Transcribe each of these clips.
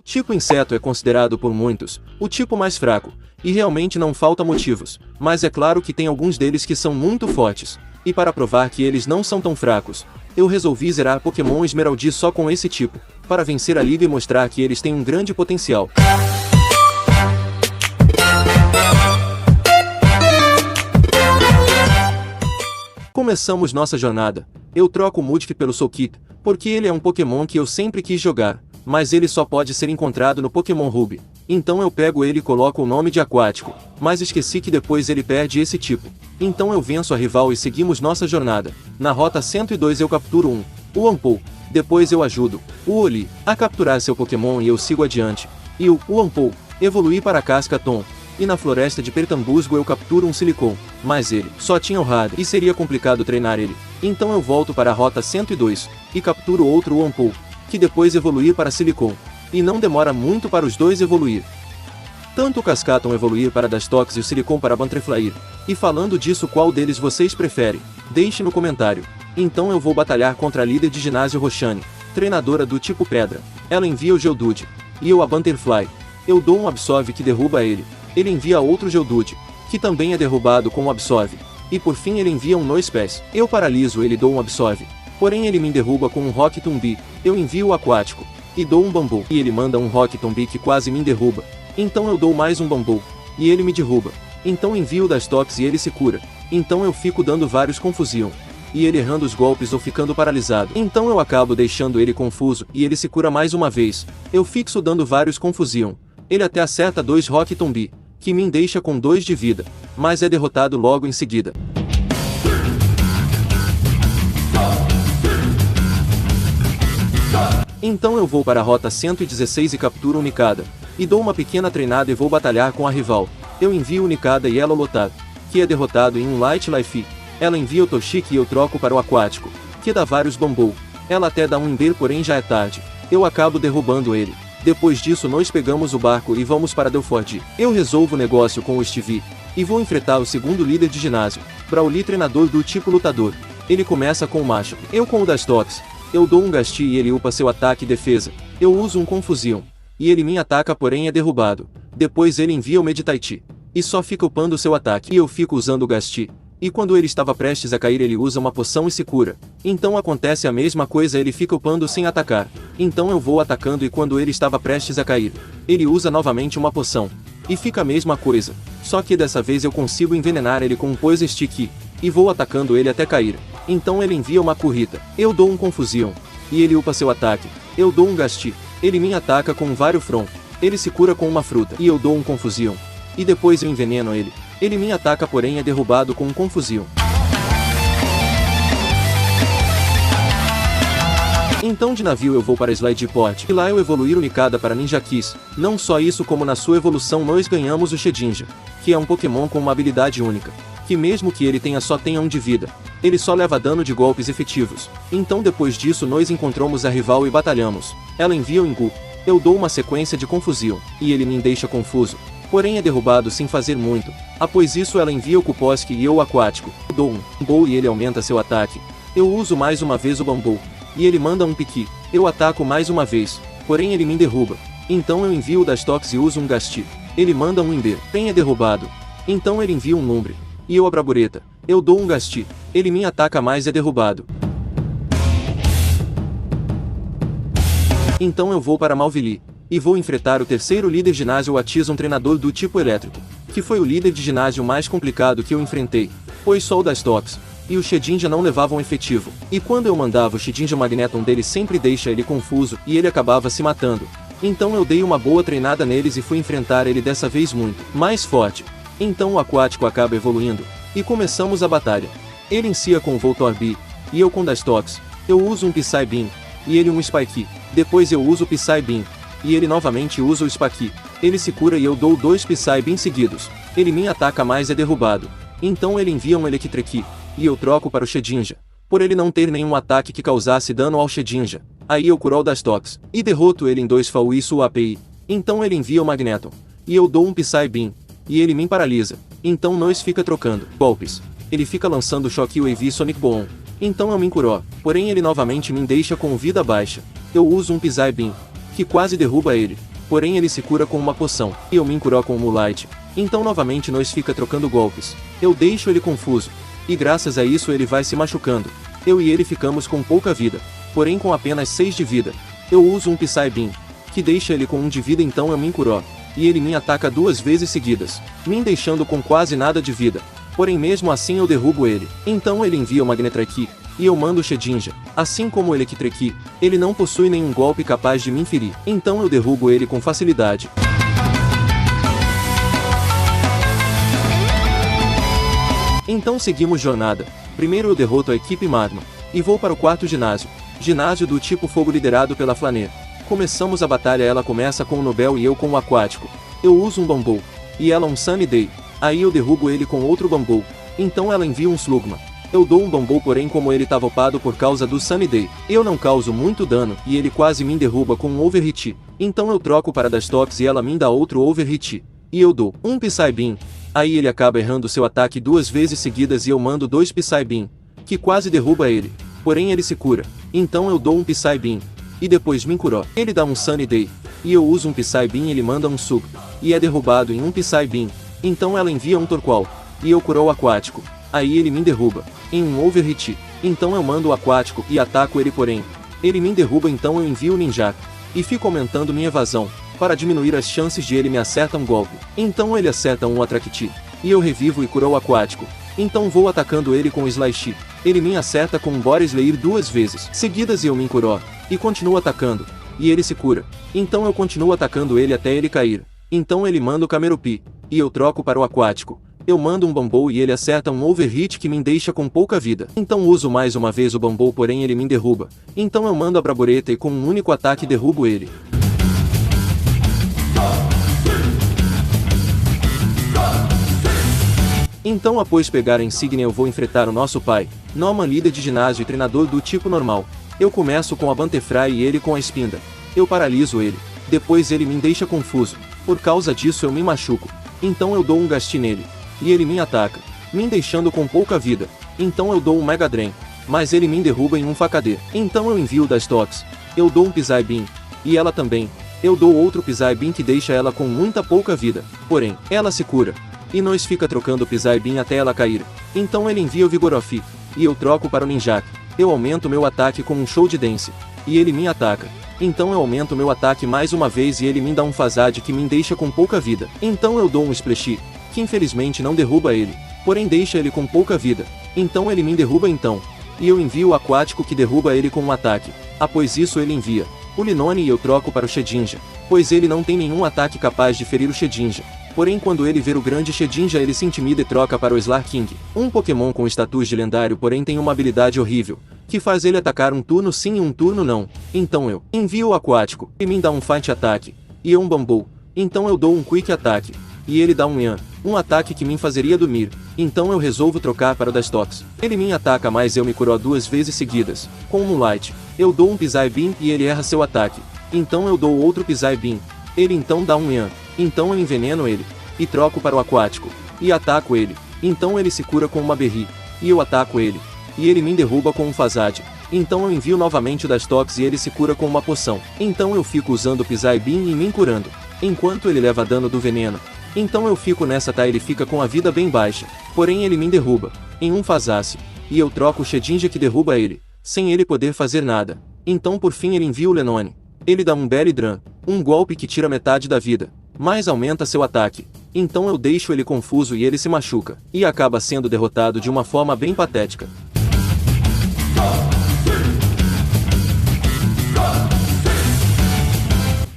Tipo inseto é considerado por muitos o tipo mais fraco, e realmente não falta motivos, mas é claro que tem alguns deles que são muito fortes. E para provar que eles não são tão fracos, eu resolvi zerar Pokémon Esmeraldi só com esse tipo, para vencer a liga e mostrar que eles têm um grande potencial. Começamos nossa jornada. Eu troco o Mudkip pelo Soulkip, porque ele é um Pokémon que eu sempre quis jogar, mas ele só pode ser encontrado no Pokémon Ruby. Então eu pego ele e coloco o nome de Aquático, mas esqueci que depois ele perde esse tipo. Então eu venço a rival e seguimos nossa jornada. Na rota 102 eu capturo o Wurmple, depois eu ajudo o Oli a capturar seu Pokémon e eu sigo adiante. E o Wurmple evolui para Cascaton. E na floresta de Pertambusgo eu capturo um Silicon, mas ele só tinha o Rad e seria complicado treinar ele. Então eu volto para a rota 102 e capturo outro Wurmple, que depois evoluir para Silicon. E não demora muito para os dois evoluir. Tanto o Cascaton evoluir para Dastox e o Silicon para Butterfly. E falando disso, qual deles vocês preferem? Deixe no comentário. Então eu vou batalhar contra a líder de ginásio Roxane, treinadora do tipo Pedra. Ela envia o Geodude, e eu a Butterfly. Eu dou um Absorve que derruba ele. Ele envia outro Geodude, que também é derrubado com um Absorve. E por fim ele envia um Nosepass. Eu paraliso ele e dou um Absorve. Porém ele me derruba com um Rock Tomb. Eu envio o Aquático e dou um Bambu. E ele manda um Rock Tomb que quase me derruba. Então eu dou mais um Bambu, e ele me derruba. Então envio o Dastox e ele se cura. Então eu fico dando vários Confusion, e ele errando os golpes ou ficando paralisado. Então eu acabo deixando ele confuso, e ele se cura mais uma vez. Eu fixo dando vários Confusion. Ele até acerta 2 Rock Tomb, que me deixa com 2 de vida, mas é derrotado logo em seguida. Então eu vou para a rota 116 e capturo o Nikada, e dou uma pequena treinada e vou batalhar com a rival. Eu envio o Nikada e ela Lotad, que é derrotado em um Light Life. Ela envia o Toshiki e eu troco para o Aquático, que dá vários Bambu. Ela até dá um Ember, porém já é tarde. Eu acabo derrubando ele. Depois disso nós pegamos o barco e vamos para Delford. Eu resolvo o negócio com o Stevie, e vou enfrentar o segundo líder de ginásio, Brawly, treinador do tipo lutador. Ele começa com o Macho. Eu com o Dastox. Eu dou um Gasti e ele upa seu ataque e defesa. Eu uso um Confusion, e ele me ataca, porém é derrubado. Depois ele envia o Meditite, e só fica upando seu ataque. E eu fico usando o Gasti. E quando ele estava prestes a cair ele usa uma poção e se cura. Então acontece a mesma coisa, ele fica upando sem atacar. Então eu vou atacando e quando ele estava prestes a cair, ele usa novamente uma poção. E fica a mesma coisa. Só que dessa vez eu consigo envenenar ele com um Poison Stick. E vou atacando ele até cair. Então ele envia uma Currita. Eu dou um Confusion, e ele upa seu ataque. Eu dou um Gasti. Ele me ataca com um Variofron. Ele se cura com uma fruta. E eu dou um Confusion. E depois eu enveneno ele. Ele me ataca, porém é derrubado com um Confusion. Então de navio eu vou para Slideport. E lá eu evoluir o Nikada para Ninja Kiss. Não só isso, como na sua evolução nós ganhamos o Shedinja, que é um Pokémon com uma habilidade única, que mesmo que ele só tenha 1 de vida, ele só leva dano de golpes efetivos. Então depois disso nós encontramos a rival e batalhamos. Ela envia o Ingu. Eu dou uma sequência de Confusion, e ele me deixa confuso. Porém é derrubado sem fazer muito. Após isso ela envia o Kuposki e eu o Aquático. Eu dou um Bambu e ele aumenta seu ataque. Eu uso mais uma vez o Bambu, e ele manda um Piqui. Eu ataco mais uma vez, porém ele me derruba. Então eu envio o Dastox e uso um Gasti. Ele manda um Ember, porém é derrubado. Então ele envia um Lumbre, e eu a Brabureta. Eu dou um Gasti. Ele me ataca mais e é derrubado. Então eu vou para Malvili, e vou enfrentar o terceiro líder ginásio, o Atison, treinador do tipo elétrico, que foi o líder de ginásio mais complicado que eu enfrentei, pois só o Dastox e o Shedinja não levavam efetivo, e quando eu mandava o Shedinja Magneton dele sempre deixa ele confuso, e ele acabava se matando. Então eu dei uma boa treinada neles e fui enfrentar ele dessa vez muito mais forte. Então o Aquático acaba evoluindo, e começamos a batalha. Ele inicia com o Voltorb, e eu com Dastox. Eu uso um Psy Beam, e ele um Spike. Depois eu uso o Psy Beam, e ele novamente usa o Spike. Ele se cura e eu dou 2 Psy Beam seguidos. Ele me ataca mais e é derrubado. Então ele envia um Electric, e eu troco para o Shedinja, por ele não ter nenhum ataque que causasse dano ao Shedinja. Aí eu curo o Dastox, e derroto ele em 2 FAU e sua API. Então ele envia o Magneton, e eu dou um Psy Beam, e ele me paralisa. Então nós fica trocando golpes. Ele fica lançando Shockwave e Sonic Boom. Então eu me curo, porém ele novamente me deixa com vida baixa. Eu uso um Psy Beam, que quase derruba ele. porém ele se cura com uma poção, e eu me curo com o Moonlight. Então novamente nós fica trocando golpes. Eu deixo ele confuso, e graças a isso ele vai se machucando. Eu e ele ficamos com pouca vida, porém com apenas 6 de vida. Eu uso um Psy Beam, que deixa ele com 1 de vida, então eu me curo, e ele me ataca 2 vezes seguidas, me deixando com quase nada de vida. Porém mesmo assim eu derrubo ele. Então ele envia o Magnetraki, e eu mando o Shedinja. Assim como o Electreki, ele não possui nenhum golpe capaz de me ferir. Então eu derrubo ele com facilidade. Então seguimos jornada. Primeiro eu derroto a equipe Magma, e vou para o quarto ginásio. Ginásio do tipo fogo liderado pela Flanner. Começamos a batalha, ela começa com o Nobel e eu com o Aquático. Eu uso um Bamboo, e ela um Sunny Day. Aí eu derrubo ele com outro Bamboo. Então ela envia um Slugma. Eu dou um Bamboo, porém como ele estava upado por causa do Sunny Day, eu não causo muito dano, e ele quase me derruba com um Overhit. Então eu troco para Dastox e ela me dá outro Overhit. E eu dou um Psy Beam. Aí ele acaba errando seu ataque 2 vezes seguidas e eu mando 2 Psy Beam, que quase derruba ele. Porém ele se cura. Então eu dou um Psy Beam, e depois me curou. Ele dá um Sunny Day, e eu uso um Psy Beam e ele manda um Sub, e é derrubado em um Psy Beam. Então ela envia um Torqual, e eu curo o Aquático. Aí ele me derruba, em um Overhit. Então eu mando o Aquático e ataco ele, porém ele me derruba, então eu envio o Ninja, e fico aumentando minha evasão, para diminuir as chances de ele me acertar um golpe. Então ele acerta um Attracti, e eu revivo e curo o Aquático. Então vou atacando ele com o Slash. Ele me acerta com um Bora Slayer 2 vezes seguidas e eu me curo, e continuo atacando, e ele se cura. Então eu continuo atacando ele até ele cair. Então ele manda o Camerupi, e eu troco para o Aquático. Eu mando um Bamboo e ele acerta um Overhit que me deixa com pouca vida. Então uso mais uma vez o Bamboo, porém ele me derruba. Então eu mando a Braboreta e com um único ataque derrubo ele. Então após pegar a insígnia eu vou enfrentar o nosso pai, Norman, líder de ginásio e treinador do tipo normal. Eu começo com a Butterfly e ele com a Spinda. Eu paraliso ele. Depois ele me deixa confuso. Por causa disso eu me machuco. Então eu dou um Gasti nele. E ele me ataca, me deixando com pouca vida. Então eu dou um Mega Drain, mas ele me derruba em um Facadê. Então eu envio das Tox. Eu dou um Psy Beam, e ela também. Eu dou outro Psy Beam que deixa ela com muita pouca vida. Porém, ela se cura. E nós fica trocando o Psy Beam até ela cair. Então ele envia o Vigoroth, e eu troco para o Ninjak. Eu aumento meu ataque com um Show de Dance, e ele me ataca. Então eu aumento meu ataque mais uma vez e ele me dá um Fazade que me deixa com pouca vida. Então eu dou um Splash, que infelizmente não derruba ele, porém deixa ele com pouca vida. Então ele me derruba então. E eu envio o Aquático que derruba ele com um ataque. Após isso ele envia o Linone e eu troco para o Shedinja, pois ele não tem nenhum ataque capaz de ferir o Shedinja. Porém quando ele ver o grande Shedinja ele se intimida e troca para o Slarking, um Pokémon com status de lendário, porém tem uma habilidade horrível, que faz ele atacar um turno sim e um turno não. Então eu envio o Aquático, e me dá um Fight Attack, e eu um Bamboo. Então eu dou um Quick Attack, e ele dá um Yan, um ataque que me fazeria dormir. Então eu resolvo trocar para o Dastox. Ele me ataca mas eu me curo 2 vezes seguidas, com o Moonlight. Eu dou um Psy Beam e ele erra seu ataque. Então eu dou outro Psy Beam. Ele então dá um Yan. Então eu enveneno ele, e troco para o Aquático, e ataco ele. Então ele se cura com uma Berry, e eu ataco ele, e ele me derruba com um Fazade. Então eu envio novamente o Dastox e ele se cura com uma poção. Então eu fico usando o Psy Beam e me curando, enquanto ele leva dano do veneno. Então eu fico nessa, ele fica com a vida bem baixa, porém ele me derruba, em um Fazace, e eu troco o Shedinja que derruba ele, sem ele poder fazer nada. Então por fim ele envia o Lenone. Ele dá um Belly Drum, um golpe que tira metade da vida, mas aumenta seu ataque. Então eu deixo ele confuso e ele se machuca, e acaba sendo derrotado de uma forma bem patética.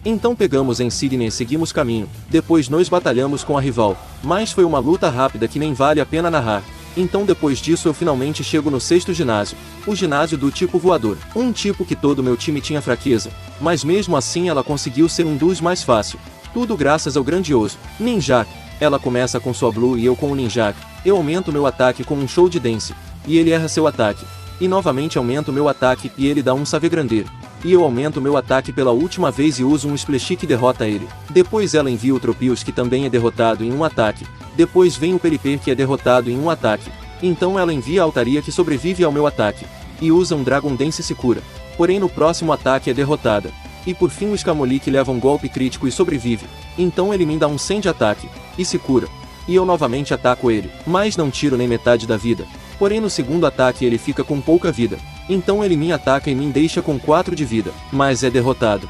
Então pegamos a insígnia e seguimos caminho. Depois nós batalhamos com a rival, mas foi uma luta rápida que nem vale a pena narrar. Então depois disso eu finalmente chego no 6º ginásio, o ginásio do tipo voador. Um tipo que todo meu time tinha fraqueza, mas mesmo assim ela conseguiu ser um dos mais fácil. Tudo graças ao grandioso Ninjak. Ela começa com sua Blue e eu com o Ninjak. Eu aumento meu ataque com um Show de Dance, e ele erra seu ataque. E novamente aumento meu ataque e ele dá um Savegrander. E eu aumento meu ataque pela última vez e uso um Splash que derrota ele. Depois ela envia o Tropius que também é derrotado em um ataque. Depois vem o Pelipper que é derrotado em um ataque. Então ela envia a Altaria que sobrevive ao meu ataque. E usa um Dragon Dance e se cura. Porém no próximo ataque é derrotada. E por fim o Scamolik leva um golpe crítico e sobrevive. Então ele me dá um 100 de ataque, e se cura. E eu novamente ataco ele, mas não tiro nem metade da vida. Porém no segundo ataque ele fica com pouca vida. Então ele me ataca e me deixa com 4 de vida, mas é derrotado.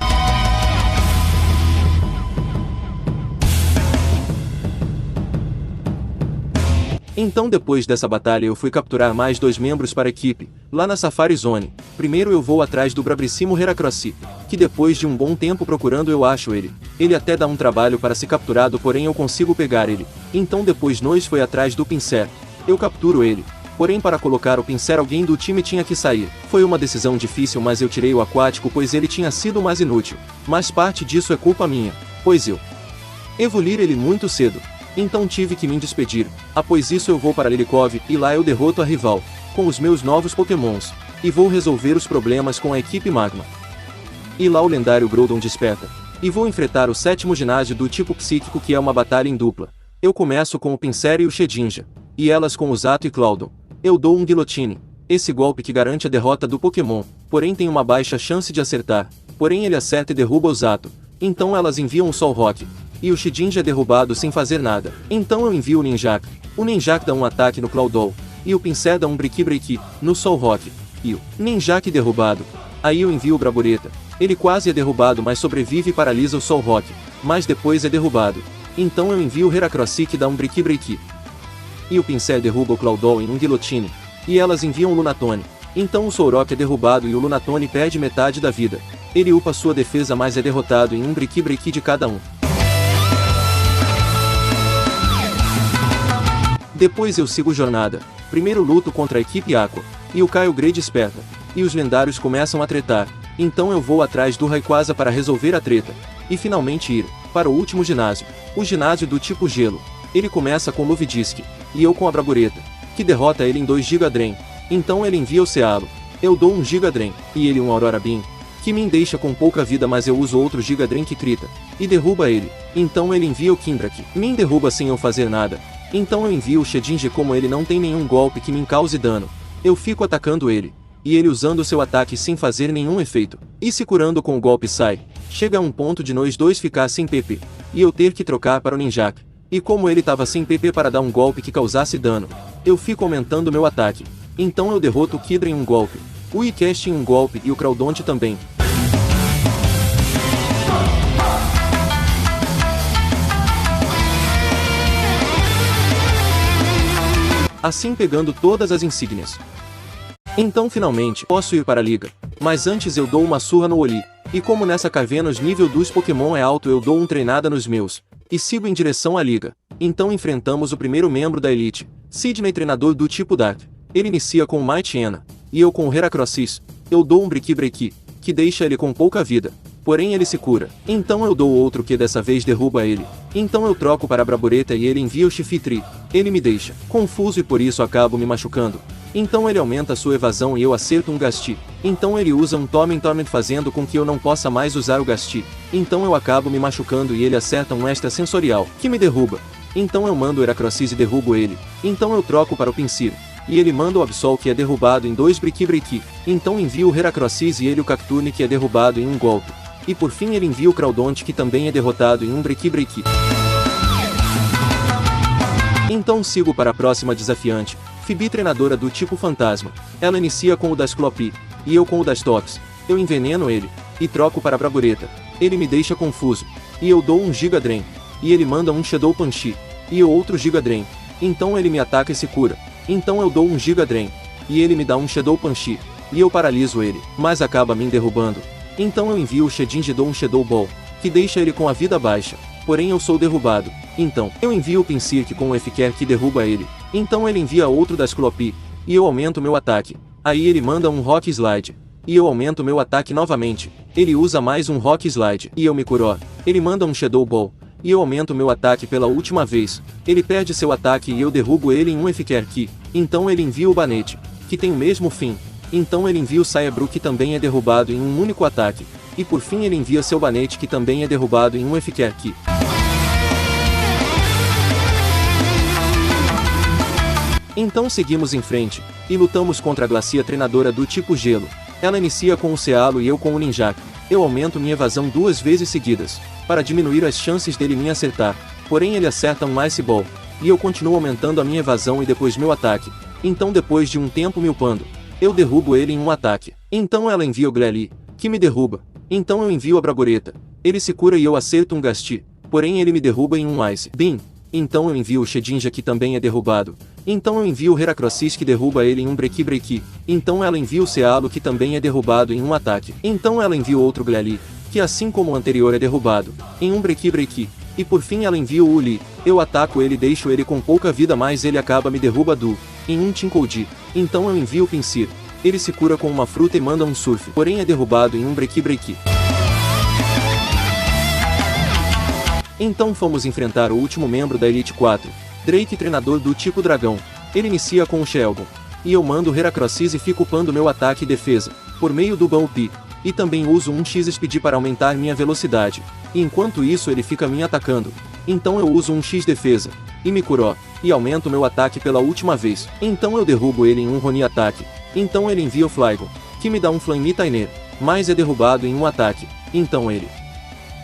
Então depois dessa batalha eu fui capturar mais 2 membros para a equipe, lá na Safari Zone. Primeiro eu vou atrás do Brabrissimo Heracrossi, que depois de um bom tempo procurando eu acho ele. Ele até dá um trabalho para ser capturado, porém eu consigo pegar ele. Então depois nós foi atrás do Pinsir. Eu capturo ele. Porém para colocar o Pinsir alguém do time tinha que sair. Foi uma decisão difícil, mas eu tirei o aquático pois ele tinha sido mais inútil. Mas parte disso é culpa minha, pois eu evoluir ele muito cedo. Então tive que me despedir. Após isso eu vou para Lilikov, e lá eu derroto a rival, com os meus novos pokémons, e vou resolver os problemas com a equipe Magma. E lá o lendário Groudon desperta, e vou enfrentar o 7º ginásio do tipo psíquico, que é uma batalha em dupla. Eu começo com o Pinsir e o Shedinja, e elas com o Zato e Cloudon. Eu dou um Guillotine, esse golpe que garante a derrota do Pokémon, porém tem uma baixa chance de acertar, porém ele acerta e derruba o Zato. Então elas enviam o Sol Rock, e o Shedinja é derrubado sem fazer nada. Então eu envio o Ninjak. O Ninjak dá um ataque no Cloudol, e o Pinsir dá um Break no Sol Rock, e o Ninjak derrubado. Aí eu envio o Braboreta. Ele quase é derrubado, mas sobrevive e paralisa o Sol Rock, mas depois é derrubado. Então eu envio o Heracrossi, que dá um Break. E o Pinsir derruba o Cloudol em um Guillotine, e elas enviam o Lunatone. Então o Solrock é derrubado e o Lunatone perde metade da vida. Ele upa sua defesa, mas é derrotado em um Break de cada um. Depois eu sigo jornada. Primeiro luto contra a equipe Aqua, e o Kyle Grey desperta, e os lendários começam a tretar. Então eu vou atrás do Rayquaza para resolver a treta, e finalmente ir para o último ginásio, o ginásio do tipo gelo. Ele começa com Luvidisk, e eu com a Braboreta, que derrota ele em 2 Giga Drain. Então ele envia o Cealo. Eu dou um Giga Drain, e ele um Aurora Beam, que me deixa com pouca vida, mas eu uso outro Giga Drain que crita, e derruba ele. Então ele envia o Kindrak, me derruba sem eu fazer nada. Então eu envio o Shedinja, como ele não tem nenhum golpe que me cause dano. Eu fico atacando ele, e ele usando seu ataque sem fazer nenhum efeito, e se curando com o golpe sai. Chega a um ponto de nós dois ficar sem PP, e eu ter que trocar para o Ninjak. E como ele tava sem PP para dar um golpe que causasse dano, eu fico aumentando meu ataque. Então eu derroto o Kidra em um golpe, o Icast em um golpe e o Craudonte também. Assim pegando todas as insígnias. Então finalmente posso ir para a liga, mas antes eu dou uma surra no Oli, e como nessa caverna os nível dos Pokémon é alto, eu dou um treinada nos meus, e sigo em direção à liga. Então enfrentamos o primeiro membro da Elite, Sidney, treinador do tipo Dark. Ele inicia com o Mightyena, e eu com o Heracrossis. Eu dou um Break, que deixa ele com pouca vida, porém ele se cura. Então eu dou outro que dessa vez derruba ele. Então eu troco para a Braboreta e ele envia o Chifitri. Ele me deixa confuso e por isso acabo me machucando. Então ele aumenta sua evasão e eu acerto um Gasti. Então ele usa um Torment fazendo com que eu não possa mais usar o Gasti. Então eu acabo me machucando e ele acerta um Extra Sensorial, que me derruba. Então eu mando o Heracrossis e derrubo ele. Então eu troco para o Pinsir, e ele manda o Absol, que é derrubado em 2 Break. Então envio o Heracrossis e ele o Cacturne, que é derrubado em um golpe. E por fim ele envia o Craudonte, que também é derrotado em um Break. Então sigo para a próxima desafiante, Phoebe, treinadora do tipo Fantasma. Ela inicia com o Dasclopi, e eu com o Dastox. Eu enveneno ele, e troco para a Braboreta. Ele me deixa confuso, e eu dou um Giga Drain, e ele manda um Shadow Punch, e eu outro Giga Drain. Então ele me ataca e se cura. Então eu dou um Giga Drain, e ele me dá um Shadow Punch, e eu paraliso ele, mas acaba me derrubando. Então eu envio o Shedinja e dou um Shadow Ball, que deixa ele com a vida baixa, porém eu sou derrubado. Então eu envio o Pinsir, com o F-Care, que derruba ele. Então ele envia outro Dasclopi, e eu aumento meu ataque. Aí ele manda um Rock Slide, e eu aumento meu ataque novamente. Ele usa mais um Rock Slide, e eu me curo. Ele manda um Shadow Ball, e eu aumento meu ataque pela última vez. Ele perde seu ataque e eu derrubo ele em um F-Care Key. Então ele envia o Banete, que tem o mesmo fim. Então ele envia o Saebru, que também é derrubado em um único ataque. E por fim ele envia seu Banete, que também é derrubado em um F-Care Key. Então seguimos em frente, e lutamos contra a Glacia, treinadora do tipo Gelo. Ela inicia com o Sealo e eu com o Ninjak. Eu aumento minha evasão 2 vezes seguidas, para diminuir as chances dele me acertar, porém ele acerta um Ice Ball, e eu continuo aumentando a minha evasão e depois meu ataque. Então depois de um tempo me upando, eu derrubo ele em um ataque. Então ela envia o Glalie, que me derruba. Então eu envio a Bragoreta. Ele se cura e eu acerto um Gasti, porém ele me derruba em um Ice Beam. Então eu envio o Shedinja que também é derrubado. Então eu envio o Heracrocis que derruba ele em um Breaki. Então ela envia o Sealo que também é derrubado em um ataque. Então ela envia outro Glalie, que assim como o anterior é derrubado, em um Breaki. E por fim ela envia o Uli. Eu ataco ele e deixo ele com pouca vida, mas ele acaba me derruba em um Tinkoudi. Então eu envio o Pinsir. Ele se cura com uma fruta e manda um Surf, porém é derrubado em um Breaki. Então fomos enfrentar o último membro da Elite 4, Drake, treinador do tipo dragão. Ele inicia com o Shelgon, e eu mando o Heracrocis e fico upando meu ataque e defesa, por meio do Bump, e também uso um X-Speed para aumentar minha velocidade, e enquanto isso ele fica me atacando. Então eu uso um X defesa, e me curou, e aumento meu ataque pela última vez. Então eu derrubo ele em um Ronin ataque. Então ele envia o Flygon, que me dá um Flame Tainer, mas é derrubado em um ataque. Então ele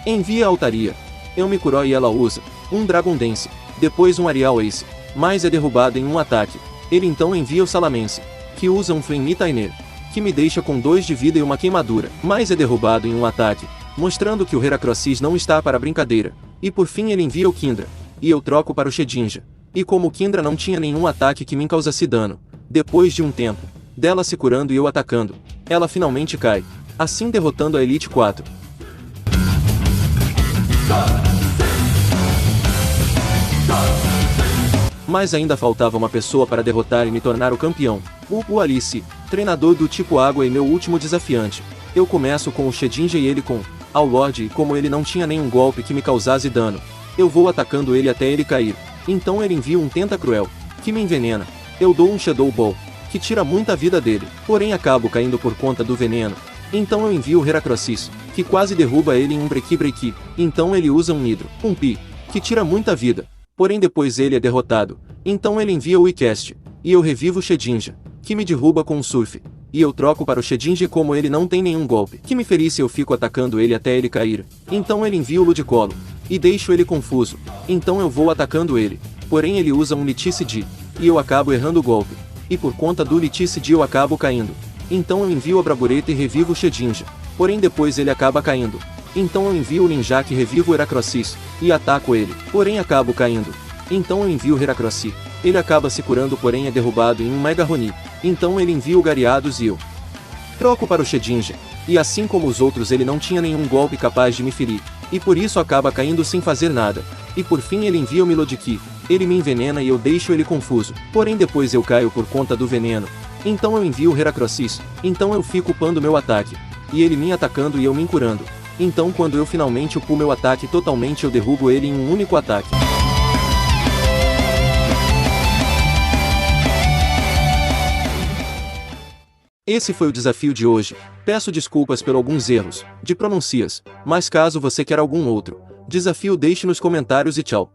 envia a Altaria. Eu me curo e ela usa um Dragon Dance, depois um Aerial Ace, mas é derrubado em um ataque. Ele então envia o Salamence, que usa um Flame Tainer, que me deixa com 2 de vida e uma queimadura, mas é derrubado em um ataque, mostrando que o Heracrocis não está para brincadeira. E por fim ele envia o Kindra, e eu troco para o Shedinja. E como o Kindra não tinha nenhum ataque que me causasse dano, depois de um tempo dela se curando e eu atacando, ela finalmente cai, assim derrotando a Elite 4. Mas ainda faltava uma pessoa para derrotar e me tornar o campeão, o Alice, treinador do tipo água e meu último desafiante. Eu começo com o Shedinja e ele com ao Lorde, e como ele não tinha nenhum golpe que me causasse dano, eu vou atacando ele até ele cair. Então ele envia um Tentacruel, que me envenena. Eu dou um Shadow Ball, que tira muita vida dele, porém acabo caindo por conta do veneno. Então eu envio o Heracrocis, que quase derruba ele em um Breaki. Então ele usa um Nidro, um Pi, que tira muita vida, porém depois ele é derrotado. Então ele envia o Icast, e eu revivo o Shedinja, que me derruba com um Surf. E eu troco para o Shedinja como ele não tem nenhum golpe que me ferisse, eu fico atacando ele até ele cair. Então ele envia o Ludicolo, e deixo ele confuso. Então eu vou atacando ele, porém ele usa um Liticid, e eu acabo errando o golpe. E por conta do Liticid eu acabo caindo. Então eu envio a Bragoreta e revivo o Shedinja, porém depois ele acaba caindo. Então eu envio o Ninjak e revivo o Heracrocis, e ataco ele, porém acabo caindo. Então eu envio o Heracrocis, ele acaba se curando porém é derrubado em um Mega Ronin. Então ele envia o Gariados e eu troco para o Shedinja, e assim como os outros ele não tinha nenhum golpe capaz de me ferir, e por isso acaba caindo sem fazer nada. E por fim ele envia o Melodic, ele me envenena e eu deixo ele confuso, porém depois eu caio por conta do veneno. Então eu envio o Heracrocis, então eu fico upando meu ataque, e ele me atacando e eu me curando. Então quando eu finalmente upo meu ataque totalmente eu derrubo ele em um único ataque. Esse foi o desafio de hoje. Peço desculpas por alguns erros de pronuncias, mas caso você quer algum outro desafio deixe nos comentários e tchau.